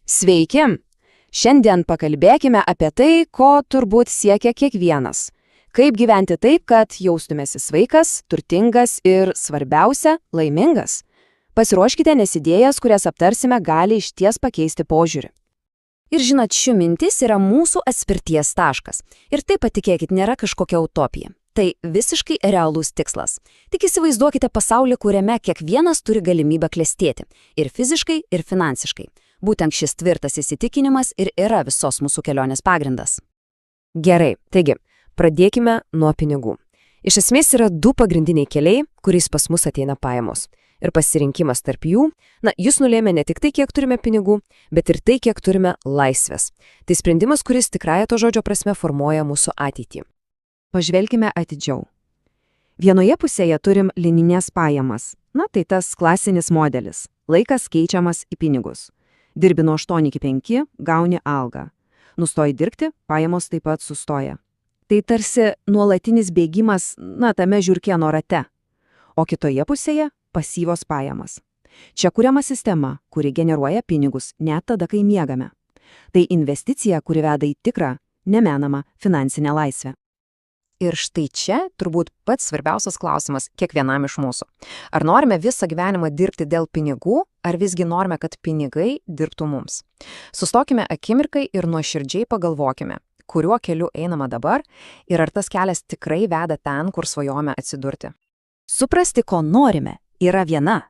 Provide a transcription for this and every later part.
Sveiki! Šiandien pakalbėkime apie tai, ko turbūt siekia kiekvienas. Kaip gyventi taip, kad jaustumėsi sveikas, turtingas ir, svarbiausia, laimingas. Pasiruoškite, nes idėjas, kurias aptarsime, gali išties pakeisti požiūrį. Ir žinot, ši mintis yra mūsų atspirties taškas. Ir tai, patikėkit, nėra kažkokia utopija. Tai visiškai realus tikslas. Tik įsivaizduokite pasaulį, kuriame kiekvienas turi galimybę klestėti. Ir fiziškai, ir finansiškai. Būtent šis tvirtas įsitikinimas ir yra visos mūsų kelionės pagrindas. Gerai, taigi, pradėkime nuo pinigų. Iš esmės yra du pagrindiniai keliai, kuriais pas mus ateina pajamos. Ir pasirinkimas tarp jų, jis nulėmė ne tik tai, kiek turime pinigų, bet ir tai, kiek turime laisvės. Tai sprendimas, kuris tikrąja to žodžio prasme formuoja mūsų ateitį. Pažvelkime atidžiau. Vienoje pusėje turim linines pajamas. Tai tas klasinis modelis. Laikas keičiamas į pinigus. Dirbi nuo 8 iki 5, gauni algą. Nustoji dirbti, pajamos taip pat sustoja. Tai tarsi nuolatinis bėgimas, tame žiurkėno rate. O kitoje pusėje pasyvos pajamos. Čia kuriama sistema, kuri generuoja pinigus net tada, kai miegame. Tai investicija, kuri veda į tikrą, nemenamą finansinę laisvę. Ir štai čia turbūt pats svarbiausias klausimas kiekvienam iš mūsų. Ar norime visą gyvenimą dirbti dėl pinigų, ar visgi norime, kad pinigai dirbtų mums? Sustokime akimirkai ir nuoširdžiai pagalvokime, kuriuo keliu einama dabar ir ar tas kelias tikrai veda ten, kur svajojame atsidurti. Suprasti, ko norime, yra viena,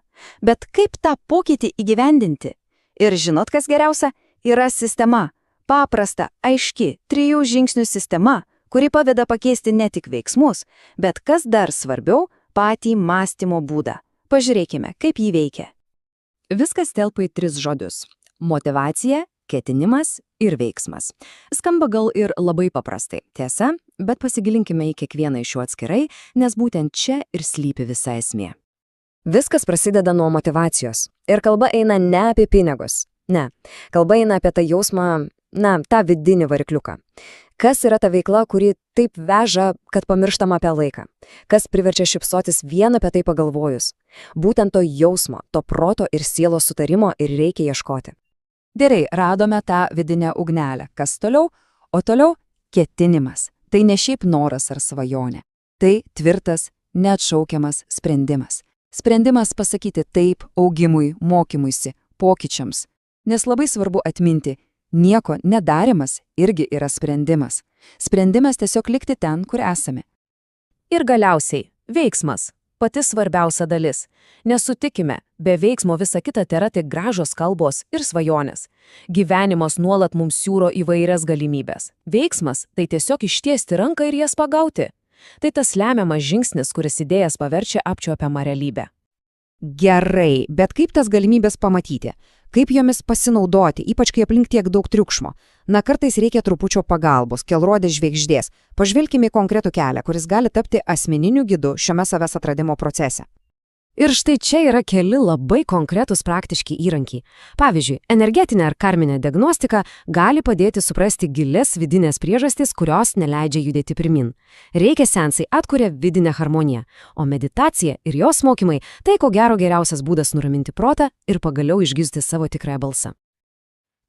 bet kaip tą pokytį įgyvendinti? Ir žinot, kas geriausia? Yra sistema, paprasta, aiški, 3 žingsnių sistema, kuri paveda pakeisti ne tik veiksmus, bet kas dar svarbiau, patį mąstymo būdą. Pažiūrėkime, kaip jį veikia. Viskas telpa į 3 žodžius – motyvacija, ketinimas ir veiksmas. Skamba gal ir labai paprastai, tiesa, bet pasigilinkime į kiekvieną iš jų atskirai, nes būtent čia ir slypi visa esmė. Viskas prasideda nuo motyvacijos. Ir kalba eina ne apie pinigus. Ne, kalba eina apie tą jausmą, tą vidinį varikliuką. Kas yra ta veikla, kuri taip veža, kad pamirštam apie laiką? Kas priverčia šypsotis vien apie tai pagalvojus? Būtent to jausmo, to proto ir sielos sutarimo ir reikia ieškoti. Gerai, radome tą vidinę ugnelę. Kas toliau? O toliau ketinimas. Tai ne šiaip noras ar svajonė. Tai tvirtas, neatšaukiamas sprendimas. Sprendimas pasakyti taip augimui, mokymuisi, pokyčiams. Nes labai svarbu atminti, nieko nedarimas irgi yra sprendimas. Sprendimas tiesiog likti ten, kur esame. Ir galiausiai, veiksmas. Pati svarbiausia dalis. Nesutikime, be veiksmo visa kita tėra tik gražios kalbos ir svajonės. Gyvenimas nuolat mums siūro įvairias galimybės. Veiksmas – tai tiesiog ištiesti ranką ir jas pagauti. Tai tas lemiamas žingsnis, kuris idėjas paverčia apčiuopiamą realybę. Gerai, bet kaip tas galimybės pamatyti? Kaip jomis pasinaudoti, ypač kai aplink tiek daug triukšmo? Kartais reikia trupučio pagalbos, kelrodės žvaigždės. Pažvelkime į konkretų kelią, kuris gali tapti asmeniniu gidu šiame savęs atradimo procese. Ir štai čia yra keli labai konkretūs praktiški įrankiai. Pavyzdžiui, energetinė ar karminė diagnostika gali padėti suprasti gilias vidinės priežastis, kurios neleidžia judėti pirmin. Reikia seansai atkuria vidinę harmoniją, o meditacija ir jos mokymai tai ko gero geriausias būdas nuraminti protą ir pagaliau išgirsti savo tikrąją balsą.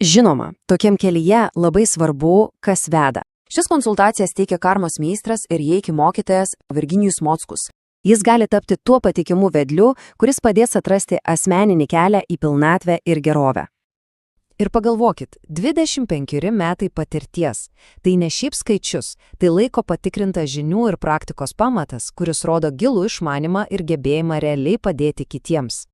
Žinoma, tokiam kelyje labai svarbu, kas veda. Šis konsultacijas teikia karmos meistras ir reiki mokytojas Virginijus Mockus. Jis gali tapti tuo patikimu vedliu, kuris padės atrasti asmeninį kelią į pilnatvę ir gerovę. Ir pagalvokit, 25 metai patirties. Tai ne šiaip skaičius, tai laiko patikrinta žinių ir praktikos pamatas, kuris rodo gilų išmanymą ir gebėjimą realiai padėti kitiems.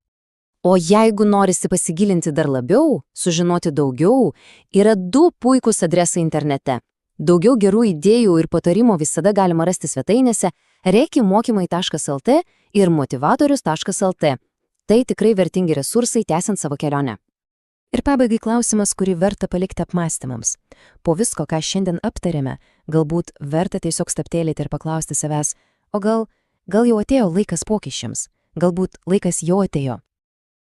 O jeigu norisi pasigilinti dar labiau, sužinoti daugiau, yra 2 puikūs adresai internete. Daugiau gerų idėjų ir patarimų visada galima rasti svetainėse reikimokymai.lt ir motivatorius.lt. Tai tikrai vertingi resursai tęsiant savo kelionę. Ir pabaigai klausimas, kurį verta palikti apmąstymams. Po visko, ką šiandien aptarėme, galbūt verta tiesiog stabtelėti ir paklausti savęs, o gal jau atėjo laikas pokyčiams, galbūt laikas jau atėjo.